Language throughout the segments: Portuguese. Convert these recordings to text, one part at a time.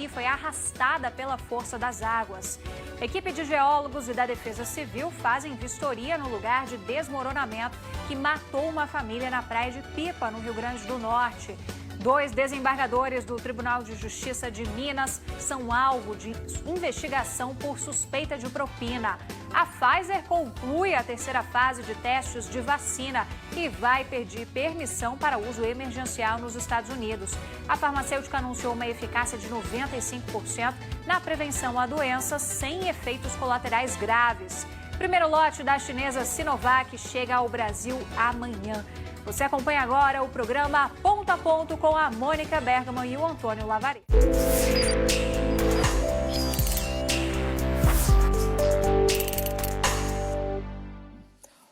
Itajaí foi arrastada pela força das águas. Equipe de geólogos e da Defesa Civil fazem vistoria no lugar de desmoronamento que matou uma família na praia de Pipa, no Rio Grande do Norte. 2 desembargadores do Tribunal de Justiça de Minas são alvo de investigação por suspeita de propina. A Pfizer conclui a terceira fase de testes de vacina e vai pedir permissão para uso emergencial nos Estados Unidos. A farmacêutica anunciou uma eficácia de 95% na prevenção a doenças sem efeitos colaterais graves. Primeiro lote da chinesa Sinovac chega ao Brasil amanhã. Você acompanha agora o programa Ponto a Ponto com a Mônica Bergman e o Antônio Lavareda.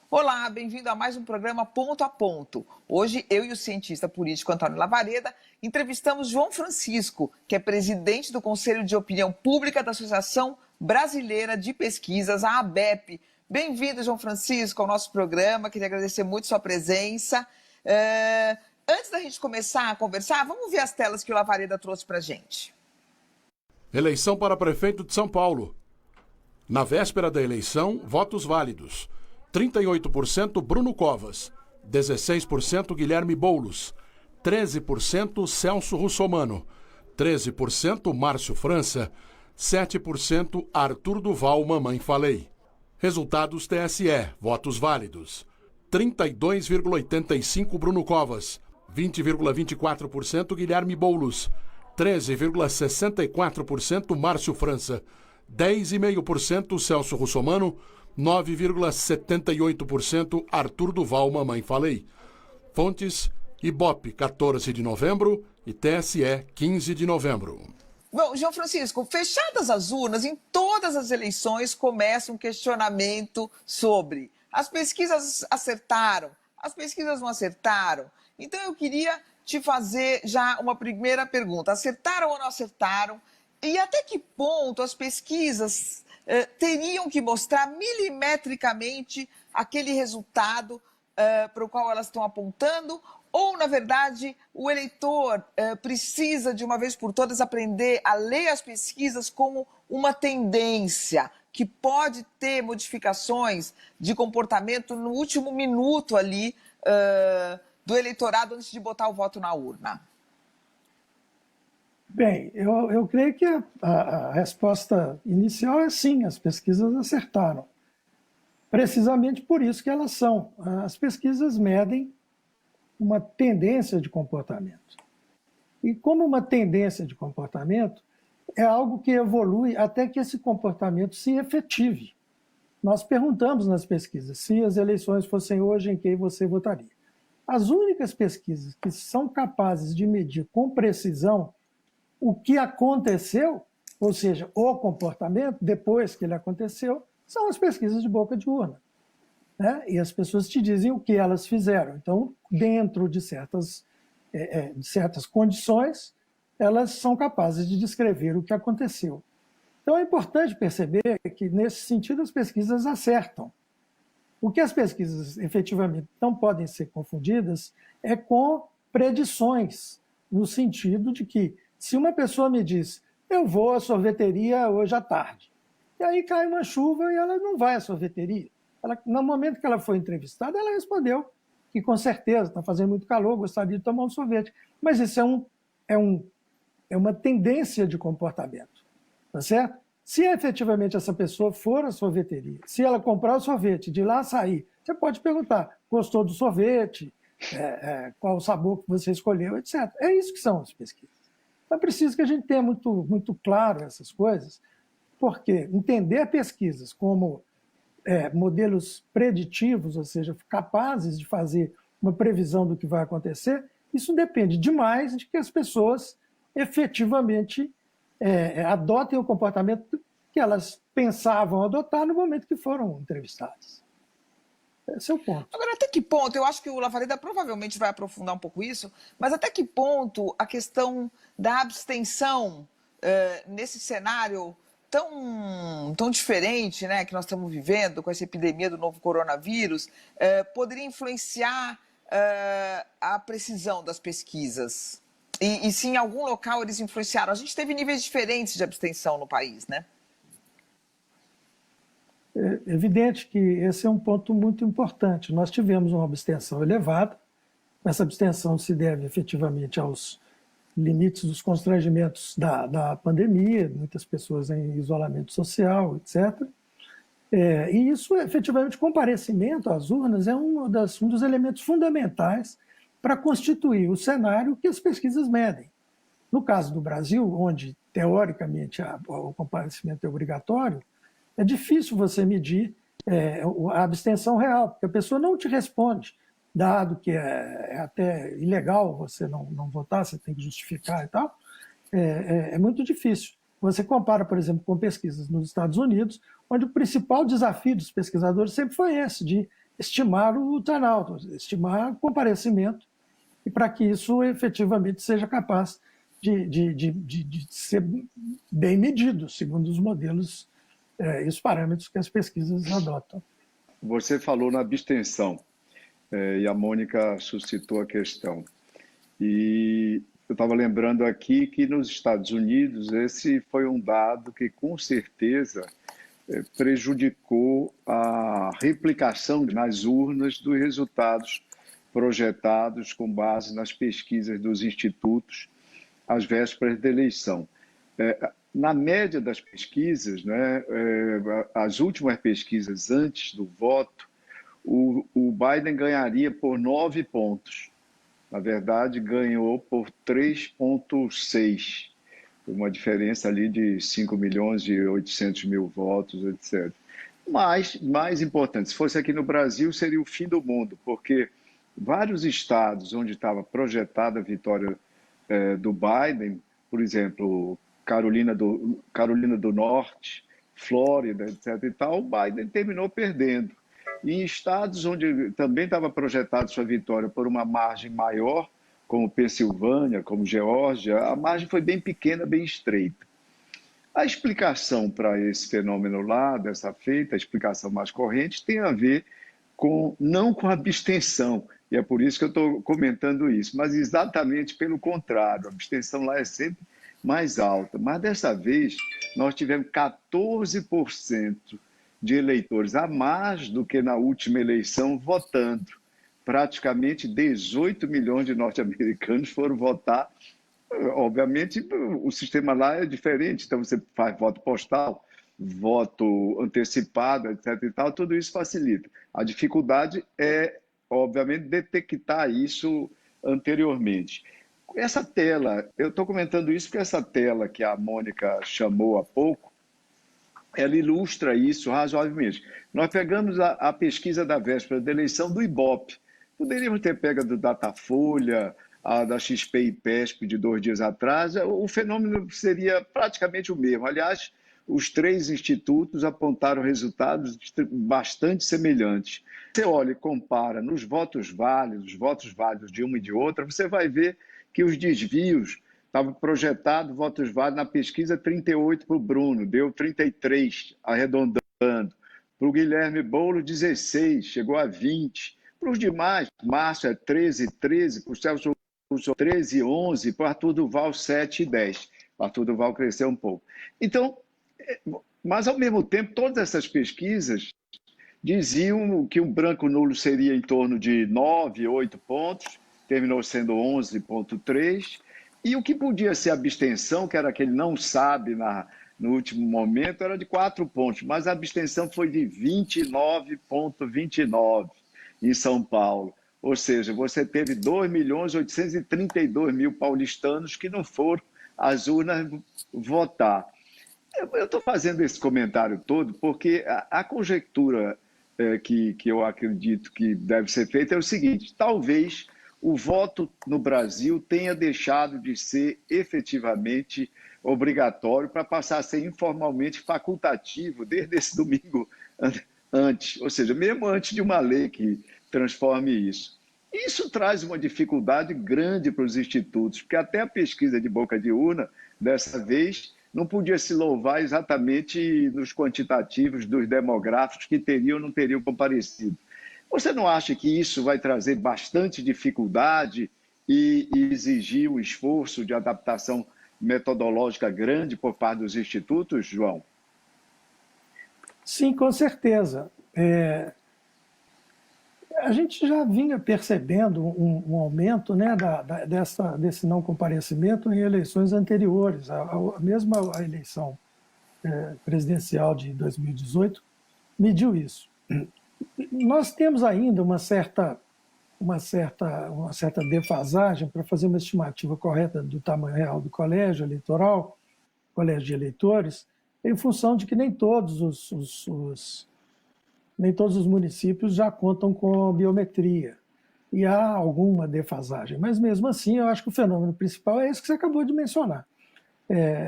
Olá, bem-vindo a mais um programa Ponto a Ponto. Hoje, eu e o cientista político Antônio Lavareda entrevistamos João Francisco, que é presidente do Conselho de Opinião Pública da Associação Brasileira de Pesquisas, a ABEP. Bem-vindo, João Francisco, ao nosso programa. Queria agradecer muito sua presença. Antes da gente começar a conversar, vamos ver as telas que o Lavareda trouxe para a gente. Eleição para prefeito de São Paulo. Na véspera da eleição, votos válidos. 38% Bruno Covas, 16% Guilherme Boulos, 13% Celso Russomano, 13% Márcio França, 7% Arthur Duval Mamãe Falei. Resultados TSE, votos válidos. 32,85% Bruno Covas, 20,24% Guilherme Boulos, 13,64% Márcio França, 10,5% Celso Russomano, 9,78% Arthur Duval Mamãe Falei. Fontes: Ibope, 14 de novembro e TSE, 15 de novembro. Bom, João Francisco, fechadas as urnas, em todas as eleições começa um questionamento sobre as pesquisas acertaram, as pesquisas não acertaram. Então eu queria te fazer já uma primeira pergunta. Acertaram ou não acertaram? E até que ponto as pesquisas teriam que mostrar milimetricamente aquele resultado para o qual elas estão apontando? Ou, na verdade, o eleitor precisa, de uma vez por todas, aprender a ler as pesquisas como uma tendência, que pode ter modificações de comportamento no último minuto ali do eleitorado antes de botar o voto na urna? Bem, eu creio que a resposta inicial é sim, as pesquisas acertaram. Precisamente por isso que elas são. As pesquisas medem uma tendência de comportamento. E como uma tendência de comportamento é algo que evolui até que esse comportamento se efetive. Nós perguntamos nas pesquisas se as eleições fossem hoje, em quem você votaria. As únicas pesquisas que são capazes de medir com precisão o que aconteceu, ou seja, o comportamento depois que ele aconteceu, são as pesquisas de boca de urna. Né? E as pessoas te dizem o que elas fizeram. Então, dentro de certas condições, elas são capazes de descrever o que aconteceu. Então, é importante perceber que, nesse sentido, as pesquisas acertam. O que as pesquisas efetivamente não podem ser confundidas é com predições, no sentido de que, se uma pessoa me diz, eu vou à sorveteria hoje à tarde, e aí cai uma chuva e ela não vai à sorveteria. No momento que ela foi entrevistada, ela respondeu que com certeza está fazendo muito calor, gostaria de tomar um sorvete. Mas isso é uma tendência de comportamento, tá certo? Se efetivamente essa pessoa for à sorveteria, se ela comprar o sorvete, de lá sair, você pode perguntar, gostou do sorvete, qual o sabor que você escolheu, etc. É isso que são as pesquisas. Então é preciso que a gente tenha muito claro essas coisas, porque entender pesquisas como modelos preditivos, ou seja, capazes de fazer uma previsão do que vai acontecer, isso depende demais de que as pessoas efetivamente adotem o comportamento que elas pensavam adotar no momento que foram entrevistadas. Esse é o ponto. Agora, até que ponto, eu acho que o Lavareda provavelmente vai aprofundar um pouco isso, mas até que ponto a questão da abstenção nesse cenário tão diferente, né, que nós estamos vivendo com essa epidemia do novo coronavírus, poderia influenciar a precisão das pesquisas? E se em algum local eles influenciaram. A gente teve níveis diferentes de abstenção no país, né? É evidente que esse é um ponto muito importante. Nós tivemos uma abstenção elevada. Essa abstenção se deve efetivamente aos limites dos constrangimentos da pandemia, muitas pessoas em isolamento social, etc. E isso, efetivamente, comparecimento às urnas é um dos elementos fundamentais para constituir o cenário que as pesquisas medem. No caso do Brasil, onde, teoricamente, o comparecimento é obrigatório, é difícil você medir a abstenção real, porque a pessoa não te responde, dado que é até ilegal você não votar, você tem que justificar e tal, é muito difícil. Você compara, por exemplo, com pesquisas nos Estados Unidos, onde o principal desafio dos pesquisadores sempre foi esse, de estimar o turnout, estimar o comparecimento, e para que isso efetivamente seja capaz de ser bem medido, segundo os modelos e os parâmetros que as pesquisas adotam. Você falou na abstenção, e a Mônica suscitou a questão. E eu estava lembrando aqui que nos Estados Unidos esse foi um dado que, com certeza, prejudicou a replicação nas urnas dos resultados projetados com base nas pesquisas dos institutos às vésperas da eleição. Na média das pesquisas, né, as últimas pesquisas antes do voto, o Biden ganharia por 9 pontos. Na verdade, ganhou por 3,6, uma diferença ali de 5.800.000 votos, etc. Mas, mais importante, se fosse aqui no Brasil, seria o fim do mundo, porque vários estados onde estava projetada a vitória do Biden, por exemplo, Carolina do Norte, Flórida, etc. e tal, o Biden terminou perdendo. E em estados onde também estava projetada sua vitória por uma margem maior, como Pensilvânia, como Geórgia, a margem foi bem pequena, bem estreita. A explicação para esse fenômeno lá, dessa feita, a explicação mais corrente, tem a ver não com a abstenção, e é por isso que eu estou comentando isso, mas exatamente pelo contrário, a abstenção lá é sempre mais alta. Mas dessa vez, nós tivemos 14% de eleitores a mais do que na última eleição votando. Praticamente 18 milhões de norte-americanos foram votar. Obviamente, o sistema lá é diferente, então você faz voto postal, voto antecipado, etc. e tal, tudo isso facilita. A dificuldade é, obviamente, detectar isso anteriormente. Essa tela, eu estou comentando isso porque essa tela que a Mônica chamou há pouco, ela ilustra isso razoavelmente. Nós pegamos a pesquisa da véspera da eleição do Ibope. Poderíamos ter pego do Datafolha, a da XP e PESP de 2 dias atrás. O fenômeno seria praticamente o mesmo. Aliás, os 3 institutos apontaram resultados bastante semelhantes. Você olha e compara nos votos válidos de uma e de outra, você vai ver que os desvios estavam projetados, votos válidos na pesquisa, 38 para o Bruno, deu 33, arredondando. Para o Guilherme Boulos, 16, chegou a 20. Para os demais, Márcio é 13, para o Celso 13, 11, para o Arthur Duval, 7 e 10. O Arthur Duval cresceu um pouco. Então, mas ao mesmo tempo, todas essas pesquisas diziam que um branco nulo seria em torno de 9, 8 pontos, terminou sendo 11,3, e o que podia ser abstenção, que era aquele não sabe no último momento, era de 4 pontos, mas a abstenção foi de 29,29 em São Paulo. Ou seja, você teve 2.832.000 paulistanos que não foram às urnas votar. Eu estou fazendo esse comentário todo porque a conjectura que eu acredito que deve ser feita é o seguinte: talvez o voto no Brasil tenha deixado de ser efetivamente obrigatório para passar a ser informalmente facultativo desde esse domingo antes, ou seja, mesmo antes de uma lei que transforme isso. Isso traz uma dificuldade grande para os institutos, porque até a pesquisa de boca de urna, dessa vez, não podia se louvar exatamente nos quantitativos dos demográficos que teriam ou não teriam comparecido. Você não acha que isso vai trazer bastante dificuldade e exigir um esforço de adaptação metodológica grande por parte dos institutos, João? Sim, com certeza. A gente já vinha percebendo um aumento, né, desse não comparecimento em eleições anteriores. Mesmo a eleição presidencial de 2018 mediu isso. Nós temos ainda uma certa defasagem para fazer uma estimativa correta do tamanho real do colégio eleitoral, colégio de eleitores, em função de que nem todos os municípios já contam com biometria. E há alguma defasagem. Mas, mesmo assim, eu acho que o fenômeno principal é esse que você acabou de mencionar.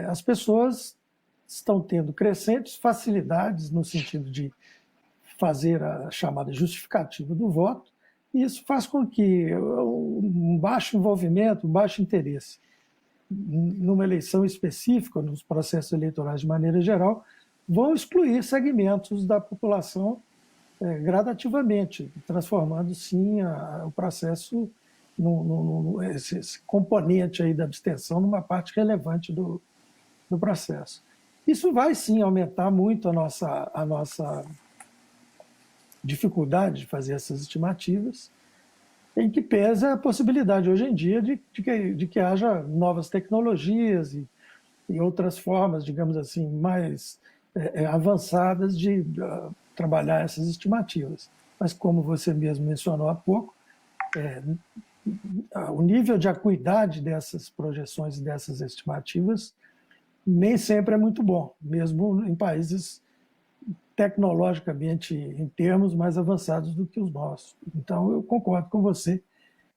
As pessoas estão tendo crescentes facilidades no sentido de fazer a chamada justificativa do voto, e isso faz com que um baixo envolvimento, um baixo interesse numa eleição específica, nos processos eleitorais de maneira geral, vão excluir segmentos da população gradativamente, transformando, sim, o processo, esse componente aí da abstenção, numa parte relevante do processo. Isso vai, sim, aumentar muito a nossa dificuldade de fazer essas estimativas, em que pesa a possibilidade hoje em dia de que haja novas tecnologias e outras formas, digamos assim, mais avançadas de trabalhar essas estimativas. Mas, como você mesmo mencionou há pouco, o nível de acuidade dessas projeções e dessas estimativas nem sempre é muito bom, mesmo em países tecnologicamente, em termos mais avançados do que os nossos. Então, eu concordo com você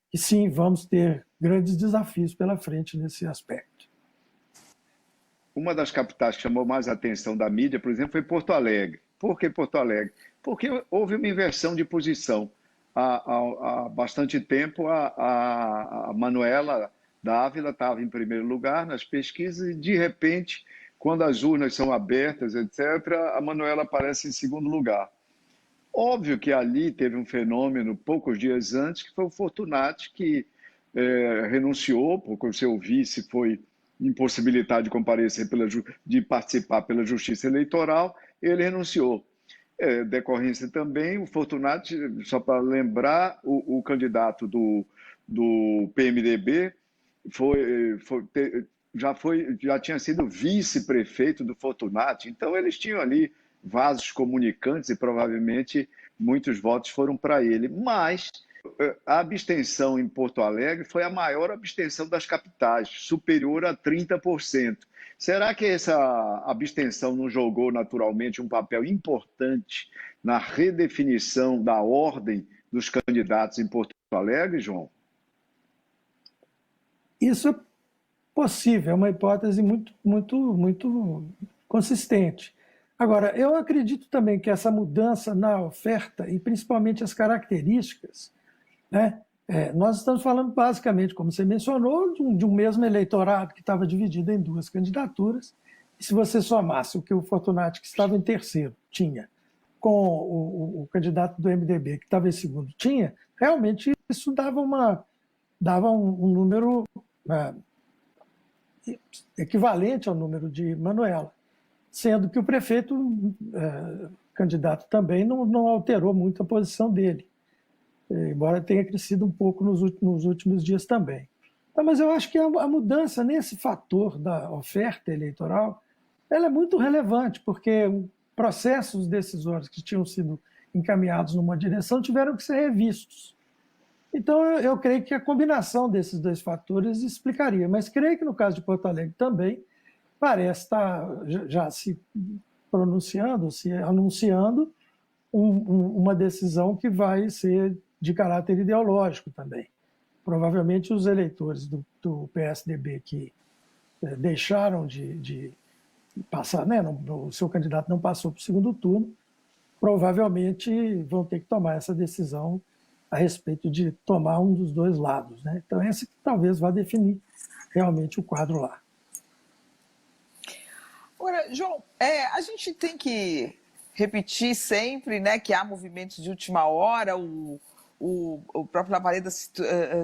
que, sim, vamos ter grandes desafios pela frente nesse aspecto. Uma das capitais que chamou mais a atenção da mídia, por exemplo, foi Porto Alegre. Por que Porto Alegre? Porque houve uma inversão de posição. Há bastante tempo, a Manuela Dávila estava em primeiro lugar nas pesquisas e, de repente, quando as urnas são abertas, etc., a Manuela aparece em segundo lugar. Óbvio que ali teve um fenômeno poucos dias antes, que foi o Fortunati, que renunciou, porque o seu vice foi impossibilitado de comparecer, de participar pela Justiça Eleitoral, ele renunciou. Decorrência também, o Fortunati, só para lembrar, o candidato do PMDB já tinha sido vice-prefeito do Fortunati, então eles tinham ali vasos comunicantes e provavelmente muitos votos foram para ele. Mas a abstenção em Porto Alegre foi a maior abstenção das capitais, superior a 30%. Será que essa abstenção não jogou naturalmente um papel importante na redefinição da ordem dos candidatos em Porto Alegre, João? Isso é possível, é uma hipótese muito consistente. Agora, eu acredito também que essa mudança na oferta, e principalmente as características, né? Nós estamos falando basicamente, como você mencionou, de um mesmo eleitorado que estava dividido em duas candidaturas, e se você somasse o que o Fortunati, que estava em terceiro, tinha, com o candidato do MDB, que estava em segundo, tinha, realmente isso dava um número equivalente ao número de Manuela, sendo que o prefeito, candidato também, não alterou muito a posição dele, embora tenha crescido um pouco nos últimos dias também. Mas eu acho que a mudança nesse fator da oferta eleitoral ela é muito relevante, porque processos decisórios que tinham sido encaminhados numa direção tiveram que ser revistos. Então, eu creio que a combinação desses dois fatores explicaria, mas creio que no caso de Porto Alegre também parece estar já se pronunciando, se anunciando uma decisão que vai ser de caráter ideológico também. Provavelmente os eleitores do PSDB que deixaram de passar, né, o seu candidato não passou para o segundo turno, provavelmente vão ter que tomar essa decisão a respeito de tomar um dos dois lados, né? Então, esse que talvez vá definir realmente o quadro lá. Agora, João, a gente tem que repetir sempre, né, que há movimentos de última hora, o próprio Lavareda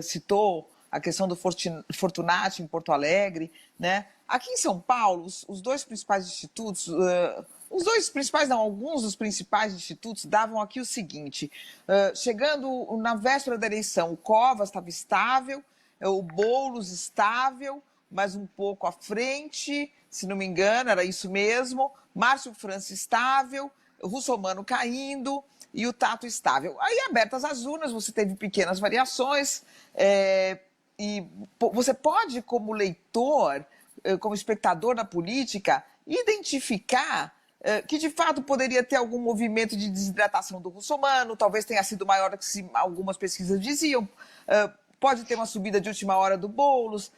citou a questão do Fortunati em Porto Alegre, né? Aqui em São Paulo, os dois principais institutos, alguns dos principais institutos davam aqui o seguinte, chegando na véspera da eleição, o Covas estava estável, o Boulos estável, mas um pouco à frente, se não me engano, era isso mesmo, Márcio França estável, Russomano caindo e o Tato estável. Aí, abertas as urnas, você teve pequenas variações, e você pode, como leitor, como espectador da política, identificar que, de fato, poderia ter algum movimento de desidratação do Russomano, talvez tenha sido maior do que algumas pesquisas diziam, pode ter uma subida de última hora do Boulos,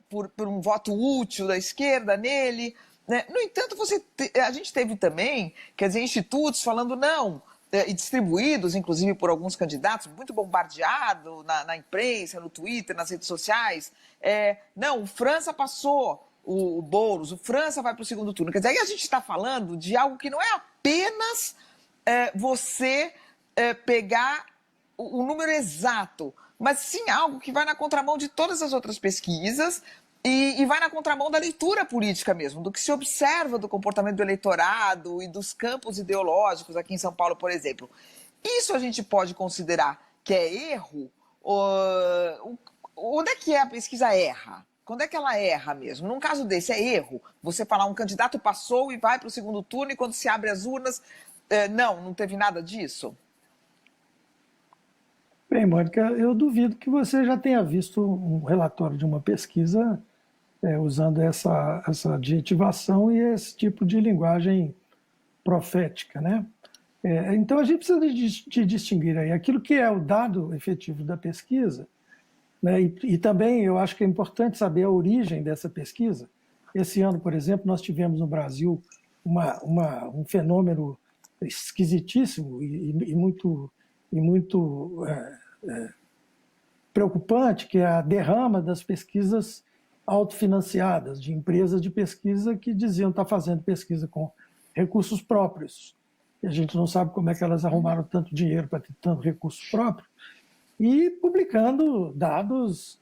por um voto útil da esquerda nele. Né? No entanto, a gente teve também, quer dizer, institutos falando não, e distribuídos, inclusive, por alguns candidatos, muito bombardeado na imprensa, no Twitter, nas redes sociais. Não, o França passou o Boulos, o França vai para o segundo turno. Quer dizer, aí a gente está falando de algo que não é apenas você pegar o número exato, mas sim algo que vai na contramão de todas as outras pesquisas e vai na contramão da leitura política mesmo, do que se observa do comportamento do eleitorado e dos campos ideológicos aqui em São Paulo, por exemplo. Isso a gente pode considerar que é erro? Onde é que a pesquisa erra? Quando é que ela erra mesmo? Num caso desse, é erro? Você falar um candidato passou e vai para o segundo turno e quando se abre as urnas, não teve nada disso? Bem, Mônica, eu duvido que você já tenha visto um relatório de uma pesquisa usando essa adjetivação e esse tipo de linguagem profética, né? Então, a gente precisa de distinguir aí aquilo que é o dado efetivo da pesquisa, né? E também eu acho que é importante saber a origem dessa pesquisa. Esse ano, por exemplo, nós tivemos no Brasil um fenômeno esquisitíssimo e muito preocupante, que é a derrama das pesquisas autofinanciadas, de empresas de pesquisa que diziam estar fazendo pesquisa com recursos próprios. E a gente não sabe como é que elas arrumaram tanto dinheiro para ter tanto recurso próprio, e publicando dados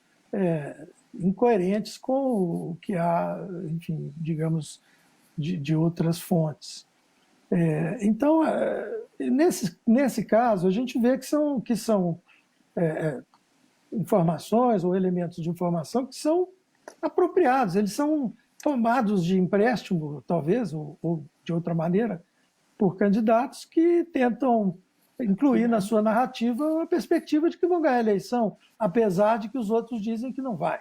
incoerentes com o que há, enfim, digamos, de outras fontes. Então, nesse caso, a gente vê que são informações ou elementos de informação que são apropriados, eles são tomados de empréstimo, talvez, ou de outra maneira, por candidatos que tentam incluir na sua narrativa a perspectiva de que vão ganhar a eleição, apesar de que os outros dizem que não vai.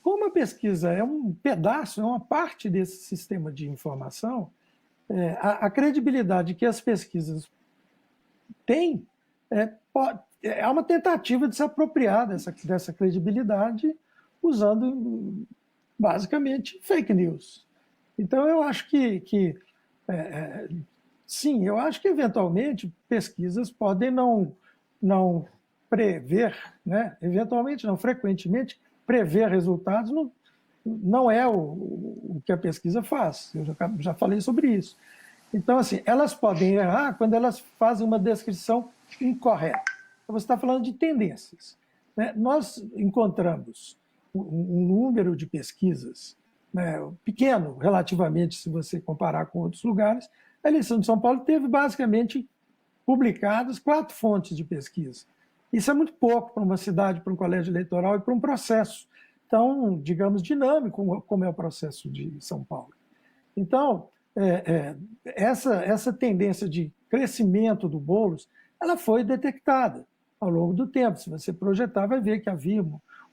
Como a pesquisa é um pedaço, é uma parte desse sistema de informação, a credibilidade que as pesquisas têm é uma tentativa de se apropriar dessa credibilidade usando, basicamente, fake news. Então, eu acho sim, eu acho que, eventualmente, pesquisas podem não prever, né? Eventualmente, não, frequentemente, prever resultados não é o que a pesquisa faz. Eu já falei sobre isso. Então, assim, elas podem errar quando elas fazem uma descrição incorreta. Então, você está falando de tendências, né? Nós encontramos um número de pesquisas, né, pequeno relativamente, se você comparar com outros lugares. A eleição de São Paulo teve, basicamente, publicadas 4 fontes de pesquisa. Isso é muito pouco para uma cidade, para um colégio eleitoral e para um processo tão, digamos, dinâmico como é o processo de São Paulo. Então, essa tendência de crescimento do Boulos, ela foi detectada ao longo do tempo. Se você projetar, vai ver que havia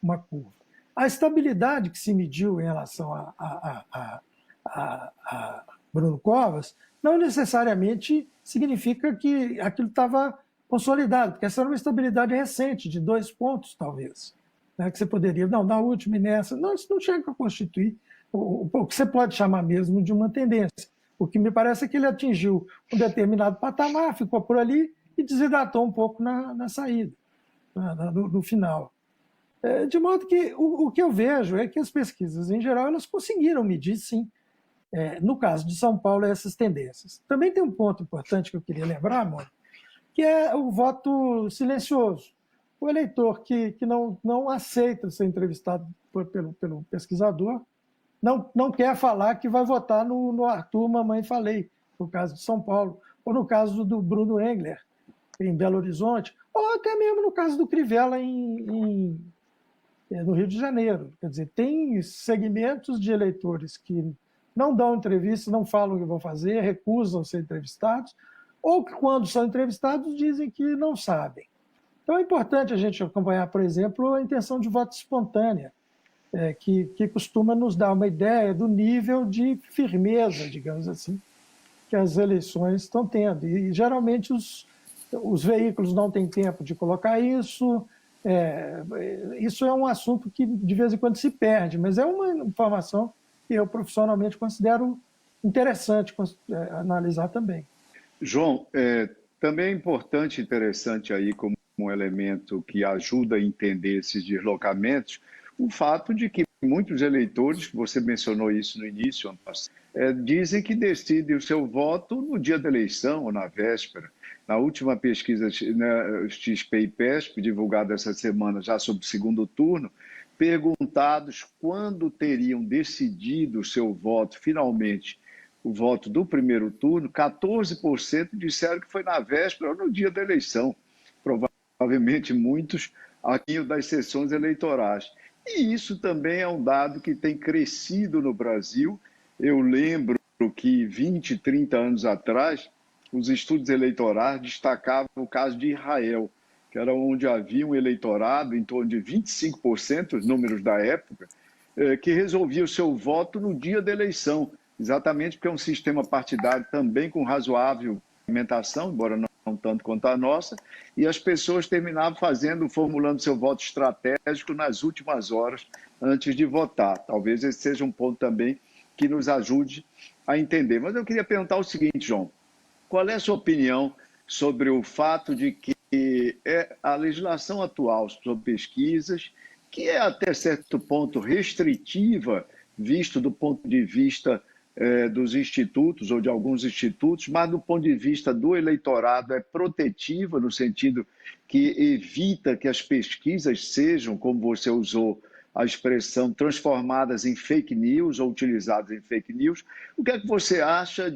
uma curva. A estabilidade que se mediu em relação a Bruno Covas não necessariamente significa que aquilo estava consolidado, porque essa era uma estabilidade recente, de 2 pontos, talvez, né, que você poderia, na última e nessa, não, isso não chega a constituir o que você pode chamar mesmo de uma tendência. O que me parece é que ele atingiu um determinado patamar, ficou por ali e desidratou um pouco na saída, no final. De modo que o que eu vejo é que as pesquisas, em geral, elas conseguiram medir, sim, no caso de São Paulo, essas tendências. Também tem um ponto importante que eu queria lembrar, Mônica, que é o voto silencioso. o eleitor que não aceita ser entrevistado pelo pesquisador não quer falar que vai votar no Arthur Mamãe Falei, no caso de São Paulo, ou no caso do Bruno Engler, em Belo Horizonte, ou até mesmo no caso do Crivella no Rio de Janeiro. Quer dizer, tem segmentos de eleitores que não dão entrevista, não falam o que vão fazer, recusam ser entrevistados, ou que, quando são entrevistados, dizem que não sabem. Então é importante a gente acompanhar, por exemplo, a intenção de voto espontânea, que costuma nos dar uma ideia do nível de firmeza, digamos assim, que as eleições estão tendo. E, geralmente, os veículos não têm tempo de colocar isso. Isso é um assunto que, de vez em quando, se perde, mas é uma informação que eu, profissionalmente, considero interessante analisar também. João, também é importante e interessante aí, como um elemento que ajuda a entender esses deslocamentos, o fato de que muitos eleitores, você mencionou isso no início, dizem que decidem o seu voto no dia da eleição ou na véspera. Na última pesquisa XP e PESP, divulgada essa semana já sobre o segundo turno, perguntados quando teriam decidido o seu voto, finalmente, o voto do primeiro turno, 14% disseram que foi na véspera ou no dia da eleição. Provavelmente muitos aqui das sessões eleitorais. E isso também é um dado que tem crescido no Brasil. Eu lembro que 20, 30 anos atrás, os estudos eleitorais destacavam o caso de Israel, que era onde havia um eleitorado, em torno de 25%, os números da época, que resolvia o seu voto no dia da eleição, exatamente porque é um sistema partidário também com razoável implementação, embora não tanto quanto a nossa, e as pessoas terminavam formulando seu voto estratégico nas últimas horas antes de votar. Talvez esse seja um ponto também que nos ajude a entender. Mas eu queria perguntar o seguinte, João, qual é a sua opinião sobre o fato de que a legislação atual sobre pesquisas, que é até certo ponto restritiva, visto do ponto de vista dos institutos ou de alguns institutos, mas do ponto de vista do eleitorado é protetiva, no sentido que evita que as pesquisas sejam, como você usou a expressão, transformadas em fake news ou utilizadas em fake news. O que é que você acha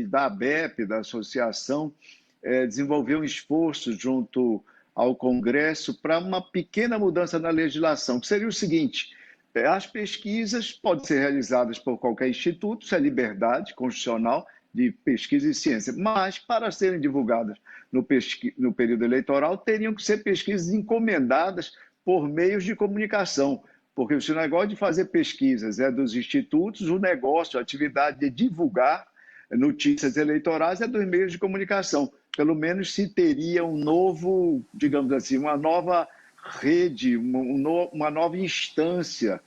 da ABEP, da associação, desenvolver um esforço junto ao Congresso para uma pequena mudança na legislação, que seria o seguinte: as pesquisas podem ser realizadas por qualquer instituto, isso é liberdade constitucional de pesquisa e ciência, mas para serem divulgadas no período eleitoral, teriam que ser pesquisas encomendadas por meios de comunicação, porque se o negócio de fazer pesquisas é dos institutos, o negócio, a atividade de divulgar notícias eleitorais é dos meios de comunicação. Pelo menos se teria um novo, digamos assim, uma nova rede, uma nova instância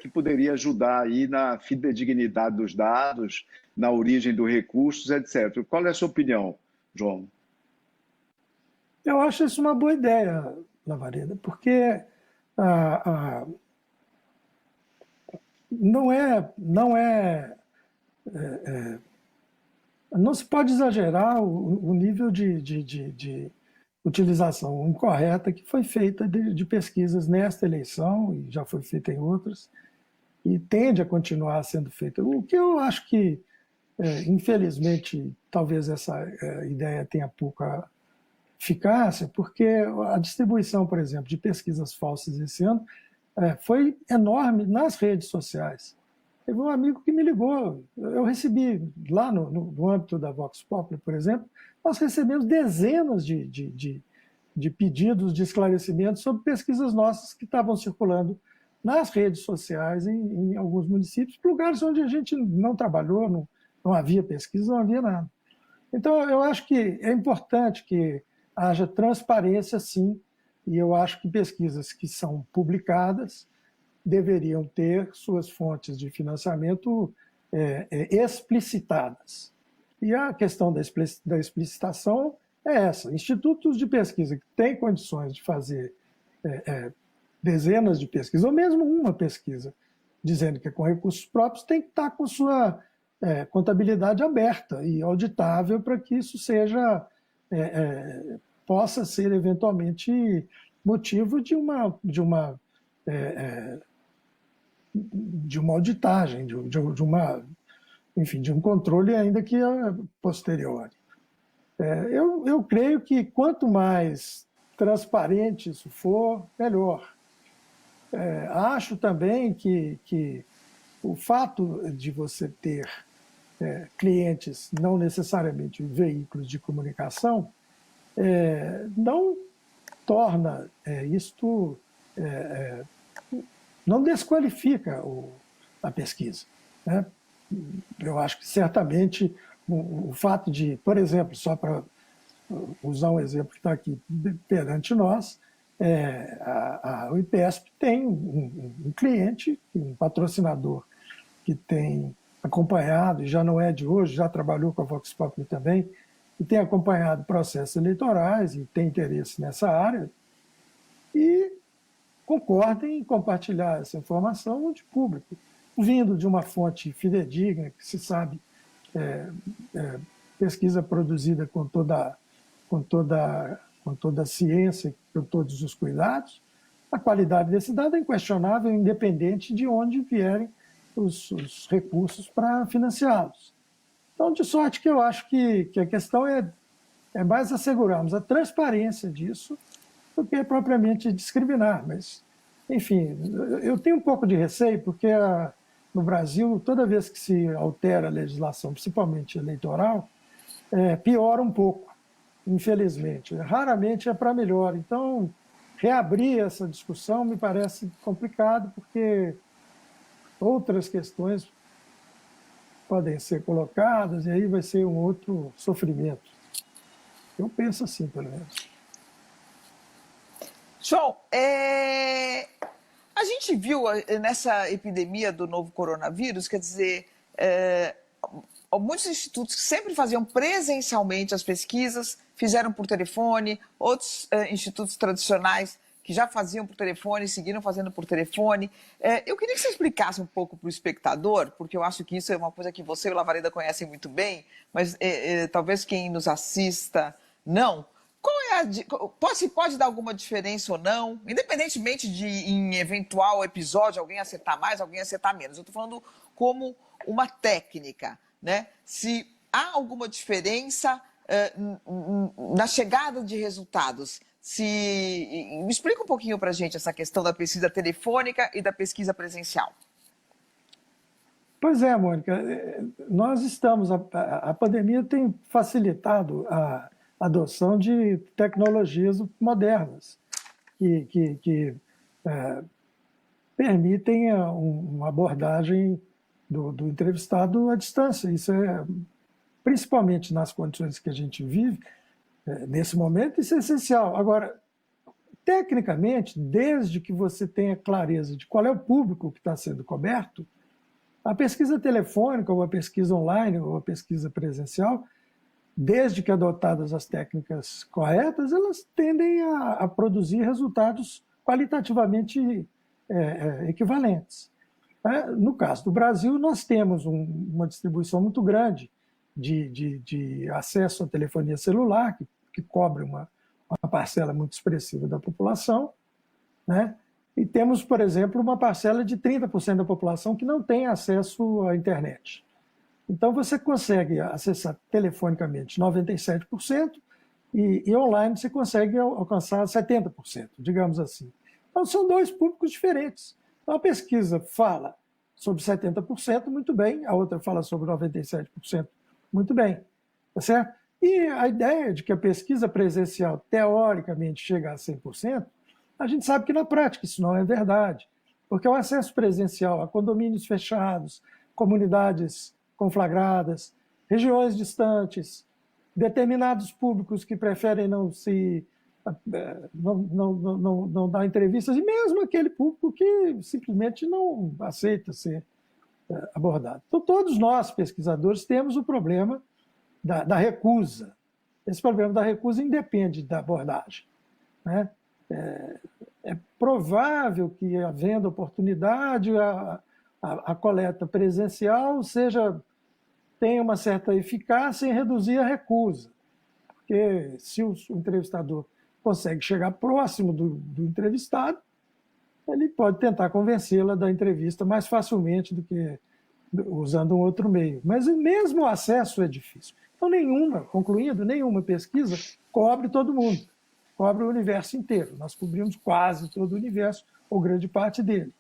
que poderia ajudar aí na fidedignidade dos dados, na origem dos recursos, etc. Qual é a sua opinião, João? Eu acho isso uma boa ideia, Lavareda, porque não se pode exagerar o nível de utilização incorreta que foi feita de pesquisas nesta eleição, e já foi feita em outras, e tende a continuar sendo feita. O que eu acho que, infelizmente, talvez essa ideia tenha pouca eficácia, porque a distribuição, por exemplo, de pesquisas falsas esse ano foi enorme nas redes sociais. Teve um amigo que me ligou, eu recebi lá no âmbito da Vox Populi, por exemplo, nós recebemos dezenas de pedidos de esclarecimento sobre pesquisas nossas que estavam circulando nas redes sociais em alguns municípios, lugares onde a gente não trabalhou, não havia pesquisa, não havia nada. Então, eu acho que é importante que haja transparência, sim, e eu acho que pesquisas que são publicadas deveriam ter suas fontes de financiamento explicitadas. E a questão da explicitação é essa. Institutos de pesquisa que têm condições de fazer dezenas de pesquisas, ou mesmo uma pesquisa, dizendo que é com recursos próprios, tem que estar com sua contabilidade aberta e auditável para que isso possa ser eventualmente motivo de uma auditagem, enfim, de um controle ainda que posteriori. Eu creio que quanto mais transparente isso for, melhor. Acho também que o fato de você ter clientes, não necessariamente veículos de comunicação, não torna isto, não desqualifica a pesquisa, né? Eu acho que certamente o fato de, por exemplo, só para usar um exemplo que está aqui perante nós, o IPESP tem um cliente, um patrocinador que tem acompanhado, e já não é de hoje, já trabalhou com a Vox Populi também, e tem acompanhado processos eleitorais e tem interesse nessa área, e concordem em compartilhar essa informação de público, vindo de uma fonte fidedigna, que se sabe, pesquisa produzida com toda a ciência, com todos os cuidados. A qualidade desse dado é inquestionável, independente de onde vierem os recursos para financiá-los. Então, de sorte que eu acho que a questão é mais assegurarmos a transparência disso do que propriamente discriminar. Mas, enfim, eu tenho um pouco de receio, porque no Brasil, toda vez que se altera a legislação, principalmente eleitoral, piora um pouco, infelizmente. Raramente é para melhor. Então, reabrir essa discussão me parece complicado, porque outras questões podem ser colocadas e aí vai ser um outro sofrimento. Eu penso assim, pelo menos. João, a gente viu nessa epidemia do novo coronavírus, quer dizer, muitos institutos que sempre faziam presencialmente as pesquisas, fizeram por telefone, outros institutos tradicionais que já faziam por telefone, seguiram fazendo por telefone. Eu queria que você explicasse um pouco para o espectador, porque eu acho que isso é uma coisa que você e o Lavareda conhecem muito bem, mas talvez quem nos assista não. Pode dar alguma diferença ou não, independentemente de, em eventual episódio, alguém acertar mais, alguém acertar menos. Eu estou falando como uma técnica, né? Se há alguma diferença na chegada de resultados. Me explica um pouquinho para a gente essa questão da pesquisa telefônica e da pesquisa presencial. Pois é, Mônica, a pandemia tem facilitado a adoção de tecnologias modernas que permitem uma abordagem do entrevistado à distância. Isso principalmente nas condições que a gente vive, nesse momento, isso é essencial. Agora, tecnicamente, desde que você tenha clareza de qual é o público que está sendo coberto, a pesquisa telefônica, ou a pesquisa online, ou a pesquisa presencial, desde que adotadas as técnicas corretas, elas tendem a produzir resultados qualitativamente equivalentes. No caso do Brasil, nós temos uma distribuição muito grande de acesso à telefonia celular, que cobre uma parcela muito expressiva da população, né? E temos, por exemplo, uma parcela de 30% da população que não tem acesso à internet. Então, você consegue acessar telefonicamente 97% e online você consegue alcançar 70%, digamos assim. Então, são dois públicos diferentes. Então, a pesquisa fala sobre 70%, muito bem, a outra fala sobre 97%, muito bem, tá certo? E a ideia de que a pesquisa presencial, teoricamente, chega a 100%, a gente sabe que na prática isso não é verdade, porque o acesso presencial a condomínios fechados, comunidades conflagradas, regiões distantes, determinados públicos que preferem não dar entrevistas, e mesmo aquele público que simplesmente não aceita ser abordado. Então, todos nós, pesquisadores, temos o problema da recusa. Esse problema da recusa independe da abordagem, né? É provável que, havendo oportunidade, a coleta presencial tenha uma certa eficácia em reduzir a recusa. Porque se o entrevistador consegue chegar próximo do entrevistado, ele pode tentar convencê-la da entrevista mais facilmente do que usando um outro meio. Mas mesmo o acesso é difícil. Então, concluindo, nenhuma pesquisa cobre todo mundo, cobre o universo inteiro. Nós cobrimos quase todo o universo, ou grande parte dele.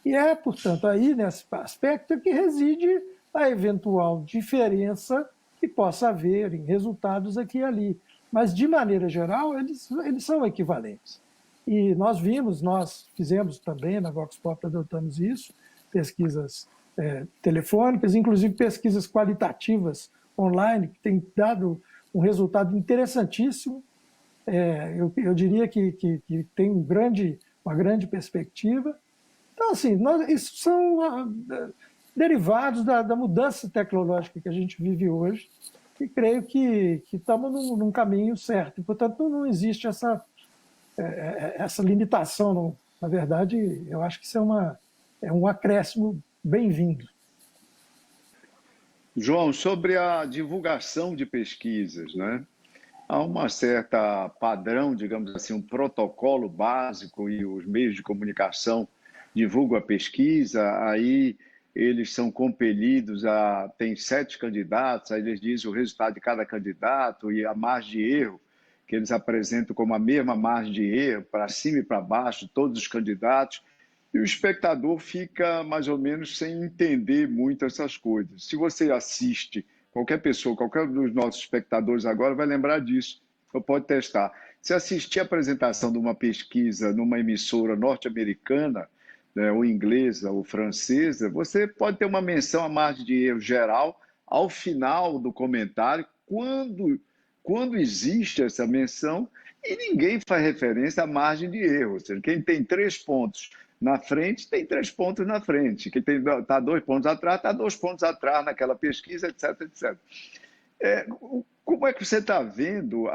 E é, portanto, aí nesse aspecto que reside a eventual diferença que possa haver em resultados aqui e ali. Mas, de maneira geral, eles são equivalentes. E nós fizemos também, na Vox Pop adotamos isso, pesquisas telefônicas, inclusive pesquisas qualitativas online, que têm dado um resultado interessantíssimo. Eu diria que tem uma grande perspectiva. Então, assim, isso são derivados da mudança tecnológica que a gente vive hoje, e creio que estamos num caminho certo. E, portanto, não existe essa limitação. Não. Na verdade, eu acho que isso é um acréscimo bem-vindo. João, sobre a divulgação de pesquisas, né? Há uma certa padrão, digamos assim, um protocolo básico, e os meios de comunicação divulgam a pesquisa, aí eles são compelidos tem 7 candidatos, aí eles dizem o resultado de cada candidato e a margem de erro, que eles apresentam como a mesma margem de erro, para cima e para baixo, todos os candidatos, e o espectador fica mais ou menos sem entender muito essas coisas. Se você assiste, qualquer pessoa, qualquer um dos nossos espectadores agora vai lembrar disso, ou pode testar. Se assistir a apresentação de uma pesquisa numa emissora norte-americana, né, ou inglesa ou francesa, você pode ter uma menção à margem de erro geral ao final do comentário, quando existe essa menção, e ninguém faz referência à margem de erro. Ou seja, quem tem 3 pontos na frente, tem 3 pontos na frente. Quem está 2 pontos atrás, está 2 pontos atrás naquela pesquisa, etc, etc. Como é que você está vendo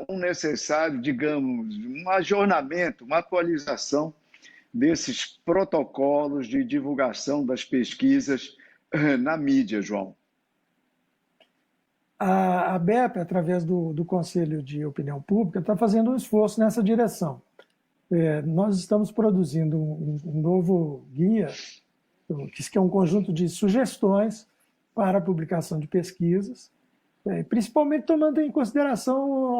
um necessário, digamos, um ajornamento, uma atualização desses protocolos de divulgação das pesquisas na mídia, João? A ABEP, através do Conselho de Opinião Pública, está fazendo um esforço nessa direção. Nós estamos produzindo um novo guia, que é um conjunto de sugestões para a publicação de pesquisas, principalmente tomando em consideração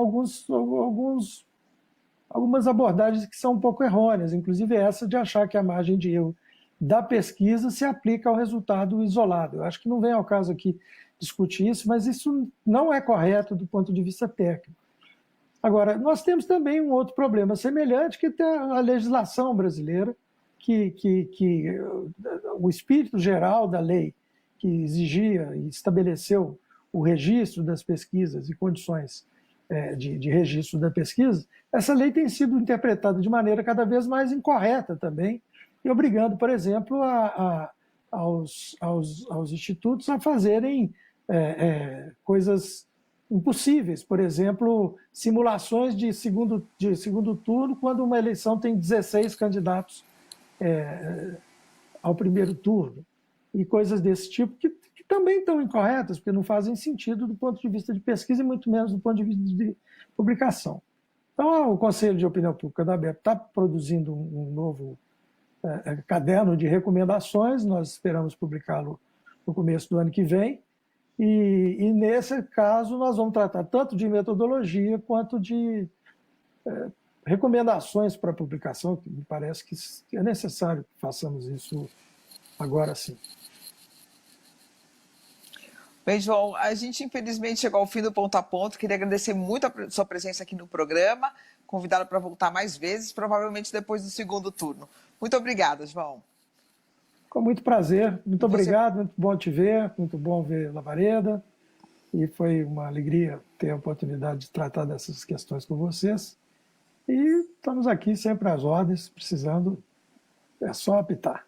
algumas abordagens que são um pouco errôneas, inclusive essa de achar que a margem de erro da pesquisa se aplica ao resultado isolado. Eu acho que não vem ao caso aqui discutir isso, mas isso não é correto do ponto de vista técnico. Agora, nós temos também um outro problema semelhante, que é a legislação brasileira, que o espírito geral da lei que exigia e estabeleceu o registro das pesquisas e condições de registro da pesquisa, essa lei tem sido interpretada de maneira cada vez mais incorreta também, e obrigando, por exemplo, aos institutos a fazerem coisas impossíveis. Por exemplo, simulações de segundo turno, quando uma eleição tem 16 candidatos ao primeiro turno, e coisas desse tipo que também estão incorretas, porque não fazem sentido do ponto de vista de pesquisa e muito menos do ponto de vista de publicação. Então, o Conselho de Opinião Pública da ABEP está produzindo um novo caderno de recomendações, nós esperamos publicá-lo no começo do ano que vem, e nesse caso nós vamos tratar tanto de metodologia quanto de recomendações para publicação, que me parece que é necessário que façamos isso agora sim. Bem, João, a gente infelizmente chegou ao fim do Ponto a Ponto. Queria agradecer muito a sua presença aqui no programa, convidá-la para voltar mais vezes, provavelmente depois do segundo turno. Muito obrigada, João. Com muito prazer, muito obrigado, muito bom te ver, muito bom ver Lavareda, e foi uma alegria ter a oportunidade de tratar dessas questões com vocês. E estamos aqui sempre às ordens, precisando, é só apitar.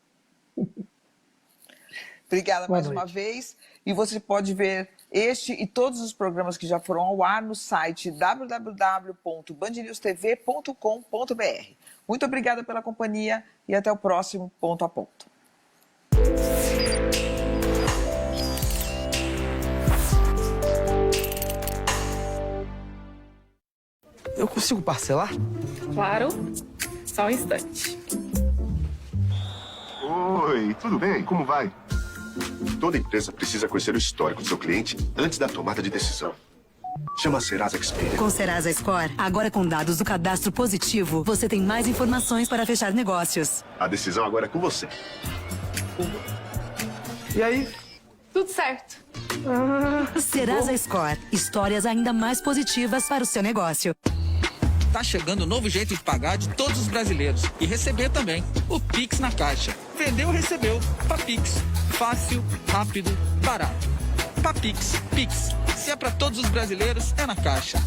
Obrigada mais uma vez. E você pode ver este e todos os programas que já foram ao ar no site www.bandnewstv.com.br. Muito obrigada pela companhia e até o próximo Ponto a Ponto. Eu consigo parcelar? Claro, só um instante. Oi, tudo bem? Como vai? Toda empresa precisa conhecer o histórico do seu cliente antes da tomada de decisão. Chama a Serasa Experian. Com Serasa Score, agora com dados do cadastro positivo, você tem mais informações para fechar negócios. A decisão agora é com você. E aí? Tudo certo. Serasa Score, histórias ainda mais positivas para o seu negócio. Tá chegando um novo jeito de pagar de todos os brasileiros. E receber também. O Pix na Caixa. Vendeu, recebeu. Papix. Fácil, rápido, barato. Papix. Pix. Se é para todos os brasileiros, é na Caixa.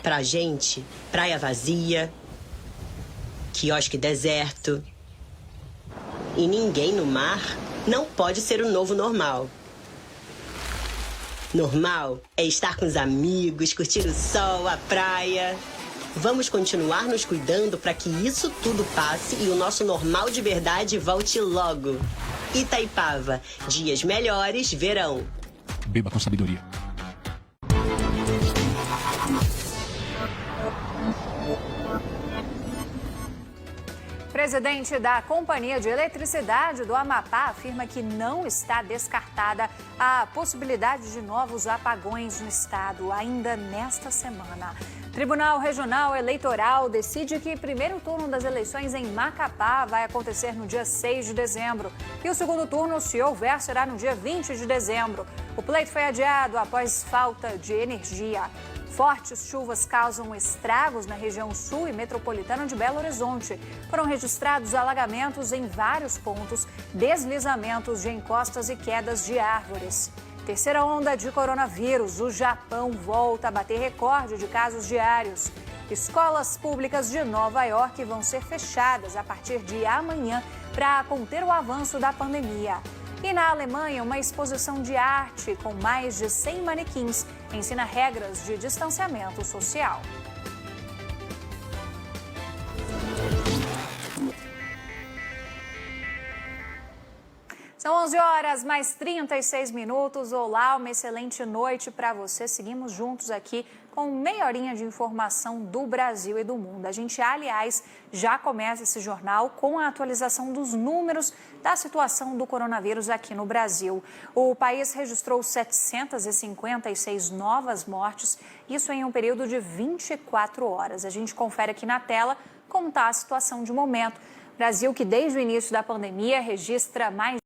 Pra gente, praia vazia, quiosque deserto. E ninguém no mar não pode ser o novo normal. Normal é estar com os amigos, curtir o sol, a praia. Vamos continuar nos cuidando para que isso tudo passe e o nosso normal de verdade volte logo. Itaipava, dias melhores, verão. Beba com sabedoria. Presidente da Companhia de Eletricidade do Amapá afirma que não está descartada a possibilidade de novos apagões no estado ainda nesta semana. Tribunal Regional Eleitoral decide que o primeiro turno das eleições em Macapá vai acontecer no dia 6 de dezembro e o segundo turno, se houver, será no dia 20 de dezembro. O pleito foi adiado após falta de energia. Fortes chuvas causam estragos na região sul e metropolitana de Belo Horizonte. Foram registrados alagamentos em vários pontos, deslizamentos de encostas e quedas de árvores. Terceira onda de coronavírus. O Japão volta a bater recorde de casos diários. Escolas públicas de Nova York vão ser fechadas a partir de amanhã para conter o avanço da pandemia. E na Alemanha, uma exposição de arte com mais de 100 manequins ensina regras de distanciamento social. São 11 horas mais 36 minutos. Olá, uma excelente noite para você. Seguimos juntos aqui com meia horinha de informação do Brasil e do mundo. A gente, aliás, já começa esse jornal com a atualização dos números da situação do coronavírus aqui no Brasil. O país registrou 756 novas mortes, isso em um período de 24 horas. A gente confere aqui na tela como está a situação de momento. Brasil que desde o início da pandemia registra mais